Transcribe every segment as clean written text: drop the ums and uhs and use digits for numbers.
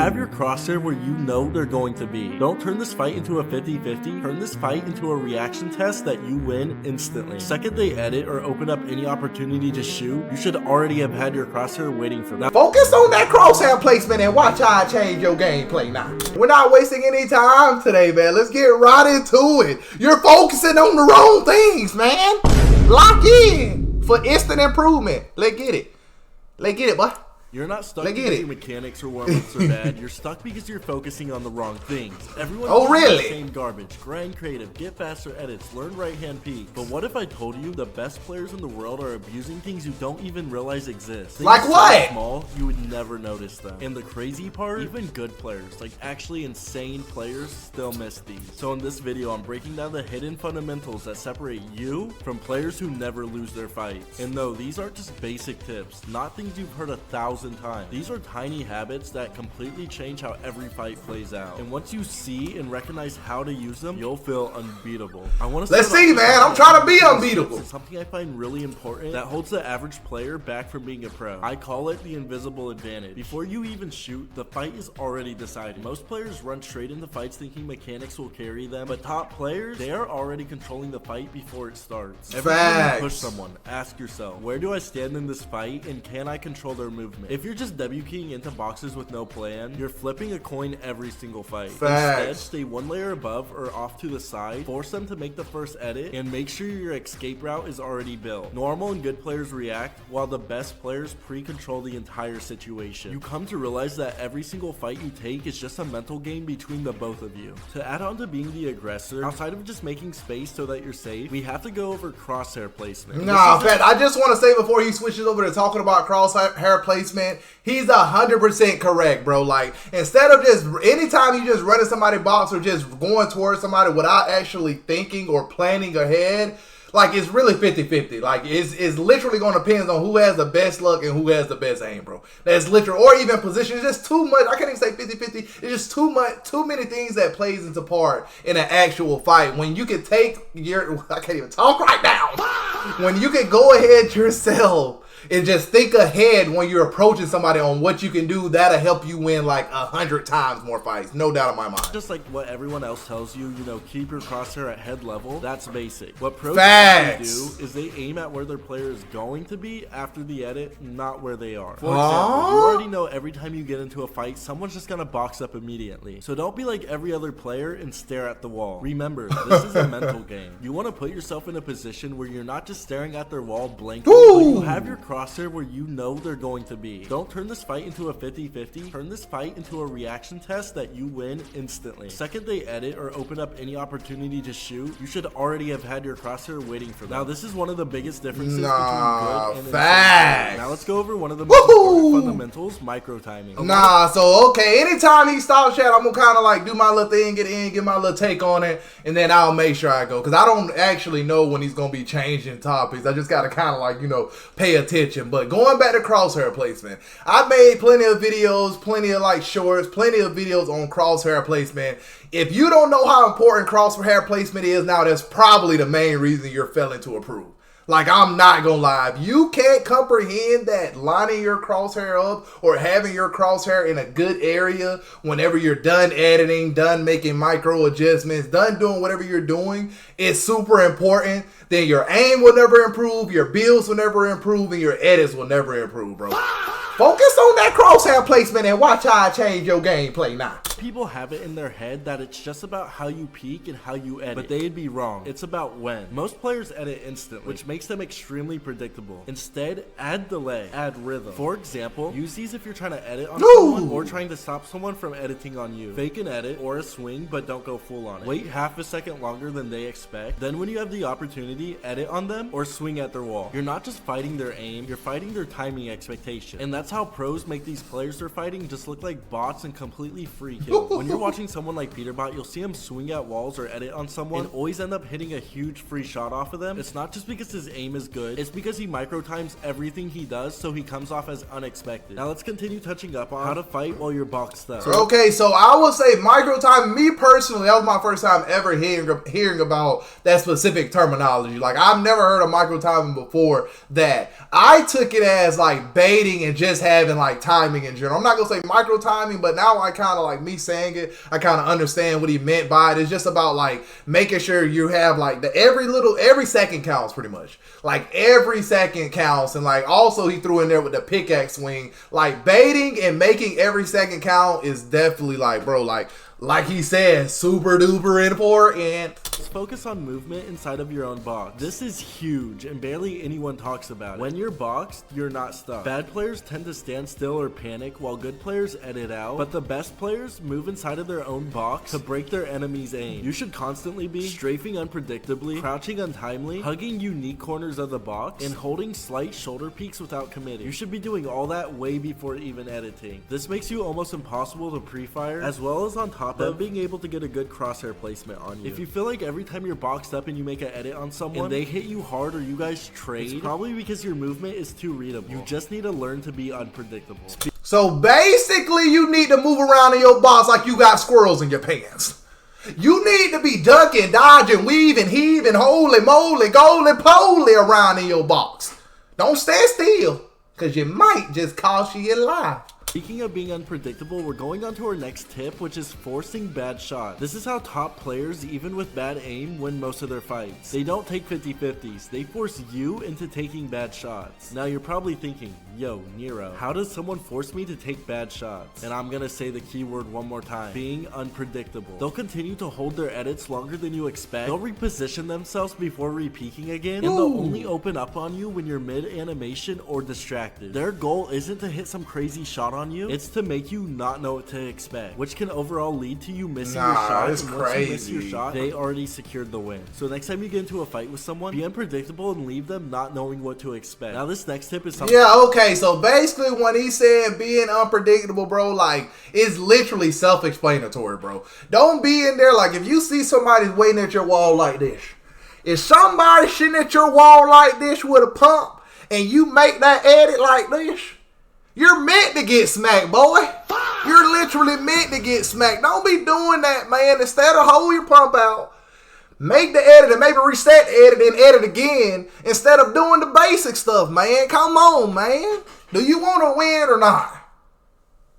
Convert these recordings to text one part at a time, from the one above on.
have your crosshair where you know they're going to be. Don't turn this fight into a 50-50. Turn this fight into a reaction test that you win instantly. The second they edit or open up any opportunity to shoot, you should already have had your crosshair waiting for them. Focus on that crosshair placement and watch how I change your gameplay now. We're not wasting any time today, man. Let's get right into it. You're focusing on the wrong things, man. Lock in for instant improvement. Let's get it. Let's get it, boy. You're not stuck because your mechanics or warm-ups are bad. You're stuck because you're focusing on the wrong things. Everyone does the same garbage. Grind creative, get faster edits, learn right-hand peek. But what if I told you the best players in the world are abusing things you don't even realize exist? Things like what? So small, you would never notice them. And the crazy part, even good players, like actually insane players, still miss these. So in this video, I'm breaking down the hidden fundamentals that separate you from players who never lose their fights. And no, these aren't just basic tips, not things you've heard 1,000 times. These are tiny habits that completely change how every fight plays out. And once you see and recognize how to use them, you'll feel unbeatable. Let's see, man. I'm trying to be unbeatable. It's something I find really important that holds the average player back from being a pro. I call it the invisible advantage. Before you even shoot, the fight is already decided. Most players run straight into fights thinking mechanics will carry them, but top players, they are already controlling the fight before it starts. Every time you push someone, ask yourself, where do I stand in this fight and can I control their movement? If you're just W keying into boxes with no plan, you're flipping a coin every single fight. Instead, stay one layer above or off to the side, force them to make the first edit, and make sure your escape route is already built. Normal and good players react, while the best players pre-control the entire situation. You come to realize that every single fight you take is just a mental game between the both of you. To add on to being the aggressor, outside of just making space so that you're safe, we have to go over crosshair placement. Nah, Fat, I just want to say before he switches over to talking about crosshair placement, he's 100% correct, bro. Like, instead of just anytime you just running somebody box or just going towards somebody without actually thinking or planning ahead, like, it's really 50-50. Like, it's literally going to depend on who has the best luck and who has the best aim, bro. That's literal, or even position. It's just too much. I can't even say 50-50. It's just too many things that plays into part in an actual fight. When you can take your, I can't even talk right now. When you can go ahead yourself and just think ahead when you're approaching somebody on what you can do, that'll help you win like 100 times more fights. No doubt in my mind. Just like what everyone else tells you, keep your crosshair at head level. That's basic. What pros do is they aim at where their player is going to be after the edit, not where they are. For example, you already know every time you get into a fight, someone's just gonna box up immediately. So don't be like every other player and stare at the wall. Remember, this is a mental game. You want to put yourself in a position where you're not just staring at their wall blankly, but you have your crosshair where you know they're going to be. Don't turn this fight into a 50-50. Turn this fight into a reaction test that you win instantly. The second they edit or open up any opportunity to shoot, you should already have had your crosshair waiting for them. Now, this is one of the biggest differences between good and insane. Now, let's go over one of the most important fundamentals, micro timing. Okay, anytime he stops chat, I'm gonna kind of like do my little thing, get my little take on it, and then I'll make sure I go, because I don't actually know when he's gonna be changing topics. I just gotta kind of like, pay attention. But going back to crosshair placement, I've made plenty of videos, plenty of like shorts, plenty of videos on crosshair placement. If you don't know how important crosshair placement is now, that's probably the main reason you're failing to improve. Like, I'm not gonna lie, if you can't comprehend that lining your crosshair up or having your crosshair in a good area whenever you're done editing, done making micro adjustments, done doing whatever you're doing, it's super important. Then your aim will never improve, your builds will never improve, and your edits will never improve, bro. Focus on that crosshair placement and watch how I change your gameplay now. People have it in their head that it's just about how you peek and how you edit, but they'd be wrong. It's about when. Most players edit instantly, which makes them extremely predictable. Instead, add delay, add rhythm. For example, use these if you're trying to edit on someone or trying to stop someone from editing on you. Fake an edit or a swing, but don't go full on it. Wait half a second longer than they expect. Then when you have the opportunity, edit on them or swing at their wall. You're not just fighting their aim, you're fighting their timing expectation. And that's how pros make these players they're fighting just look like bots and completely free kills. When you're watching someone like Peterbot, you'll see him swing at walls or edit on someone and always end up hitting a huge free shot off of them. It's not just because his aim is good, it's because he micro times everything he does so he comes off as unexpected. Now let's continue touching up on how to fight while you're boxed up. Okay, so I will say micro time, me personally, that was my first time ever hearing about that specific terminology. Like, I've never heard of micro timing before that. I took it as like baiting and just just having like timing in general. I'm not gonna say micro timing, but now I kind of like me saying it, I kind of understand what he meant by it. It's just about like making sure you have like every second counts pretty much. Like every second counts, and like also he threw in there with the pickaxe swing. Like baiting and making every second count is definitely like, bro, like he said, super duper important. Let's focus on movement inside of your own box. This is huge and barely anyone talks about it. When you're boxed, you're not stuck. Bad players tend to stand still or panic while good players edit out, but the best players move inside of their own box to break their enemy's aim. You should constantly be strafing unpredictably, crouching untimely, hugging unique corners of the box, and holding slight shoulder peeks without committing. You should be doing all that way before even editing. This makes you almost impossible to pre-fire, as well as on top of being able to get a good crosshair placement on you. If you feel like every time you're boxed up and you make an edit on someone and they hit you hard or you guys trade, it's probably because your movement is too readable. You just need to learn to be unpredictable. So basically you need to move around in your box like you got squirrels in your pants. You need to be ducking, dodging, weaving, heaving, holy moly, goly poly around in your box. Don't stand still, because you might just cost you your life. Speaking of being unpredictable, we're going on to our next tip, which is forcing bad shots. This is how top players, even with bad aim, win most of their fights. They don't take 50-50s, they force you into taking bad shots. Now you're probably thinking, yo, Nero, how does someone force me to take bad shots? And I'm gonna say the keyword one more time, being unpredictable. They'll continue to hold their edits longer than you expect. They'll reposition themselves before re-peeking again, and they'll only open up on you when you're mid-animation or distracted. Their goal isn't to hit some crazy shot on you, it's to make you not know what to expect, which can overall lead to you missing your shot. It's and crazy. Once you miss your shot, they already secured the win. So next time you get into a fight with someone, be unpredictable and leave them not knowing what to expect. Now this next tip is something. Yeah, okay, so basically when he said being unpredictable, bro, like it's literally self-explanatory, bro. Don't be in there like if you see somebody waiting at your wall like this. If somebody sitting at your wall like this with a pump and you make that edit like this, you're meant to get smacked, boy. You're literally meant to get smacked. Don't be doing that, man. Instead of hold your pump out, make the edit and maybe reset the edit and edit again instead of doing the basic stuff, man. Come on, man. Do you want to win or not?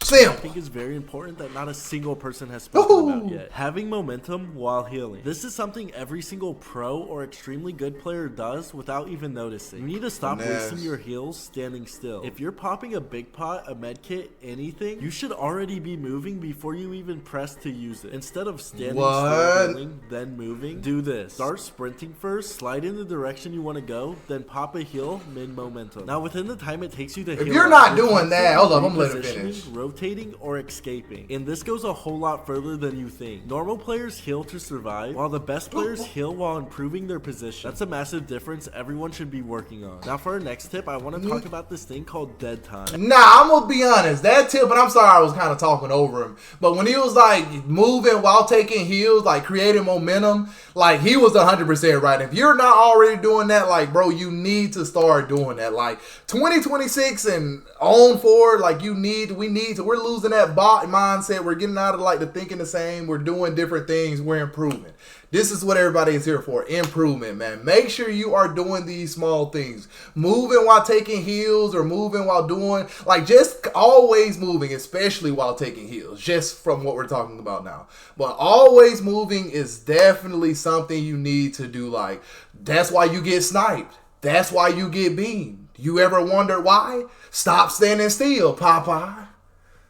Simple. I think it's very important that not a single person has spoken about yet. Having momentum while healing. This is something every single pro or extremely good player does without even noticing. You need to stop wasting your heals standing still. If you're popping a big pot, a med kit, anything, you should already be moving before you even press to use it. Instead of standing still healing, then moving, do this. Start sprinting first, slide in the direction you want to go, then pop a heal mid-momentum. Now within the time it takes you to heal, if you're not doing that, hold up, I'm letting finish. Rotating or escaping, and this goes a whole lot further than you think. Normal players heal to survive, while the best players heal while improving their position. That's a massive difference everyone should be working on. Now for our next tip, I want to talk about this thing called dead time. Nah, I'm gonna be honest, that tip, and I'm sorry I was kind of talking over him, but when he was like moving while taking heals, like creating momentum, like he was 100% right. If you're not already doing that, like bro, you need to start doing that. Like 2026 and on forward, like we need to, we're losing that bot mindset. We're getting out of like the thinking the same. We're doing different things. We're improving. This is what everybody is here for. Improvement, man. Make sure you are doing these small things. Moving while taking heals or moving while doing, like just always moving, especially while taking heals, just from what we're talking about now. But always moving is definitely something you need to do. Like, that's why you get sniped. That's why you get beamed. You ever wondered why? Stop standing still, Popeye.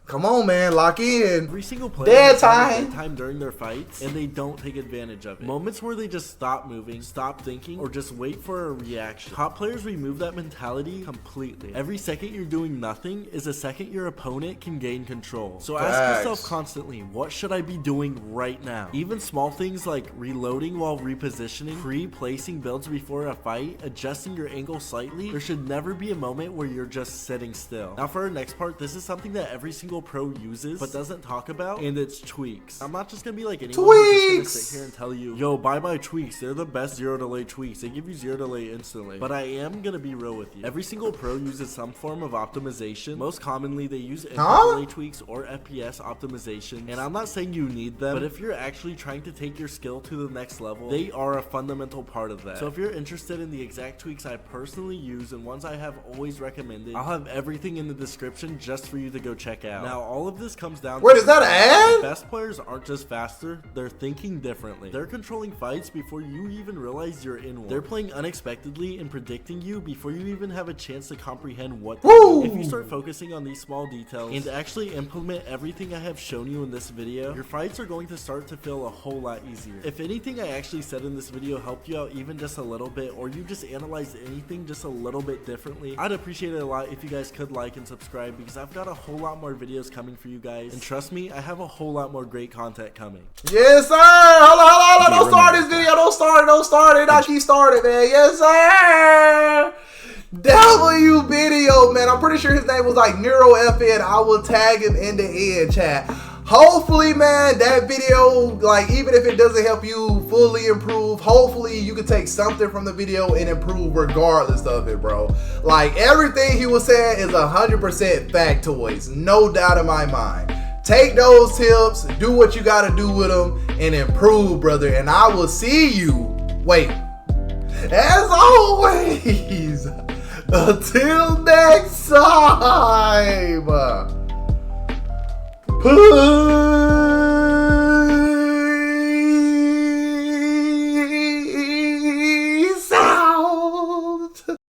Come on, man, lock in. Every single player dead has time. Time during their fights, and they don't take advantage of it. Moments where they just stop moving, stop thinking, or just wait for a reaction. Top players remove that mentality completely. Every second you're doing nothing is a second your opponent can gain control. So ask yourself constantly, what should I be doing right now? Even small things like reloading while repositioning, pre-placing builds before a fight, adjusting your angle slightly. There should never be a moment where you're just sitting still. Now for our next part, this is something that every single single pro uses but doesn't talk about, and it's tweaks. I'm not just gonna be like anyone who's just gonna sit here and tell you, yo, buy my tweaks. They're the best zero delay tweaks. They give you zero delay instantly. But I am gonna be real with you. Every single pro uses some form of optimization. Most commonly, they use delay tweaks or FPS optimization. And I'm not saying you need them, but if you're actually trying to take your skill to the next level, they are a fundamental part of that. So if you're interested in the exact tweaks I personally use and ones I have always recommended, I'll have everything in the description just for you to go check out. Now, all of this comes down to— Wait, is that an ad? The best players aren't just faster, they're thinking differently. They're controlling fights before you even realize you're in one. They're playing unexpectedly and predicting you before you even have a chance to comprehend what they do. If you start focusing on these small details and actually implement everything I have shown you in this video, your fights are going to start to feel a whole lot easier. If anything I actually said in this video helped you out even just a little bit, or you just analyzed anything just a little bit differently, I'd appreciate it a lot if you guys could like and subscribe, because I've got a whole lot more videos coming for you guys, and trust me, I have a whole lot more great content coming. Yes, sir. Hold on. Don't start this video. Don't start it. I keep starting, man. Yes, sir. W video, man. I'm pretty sure his name was like Neuro FN. I will tag him in the end, chat. Hopefully, man, that video, like, even if it doesn't help you fully improve, hopefully you can take something from the video and improve regardless of it, bro. Like, everything he was saying is 100% factoids, no doubt in my mind. Take those tips, do what you gotta do with them, and improve, brother. And I will see you, as always, until next time. Peace.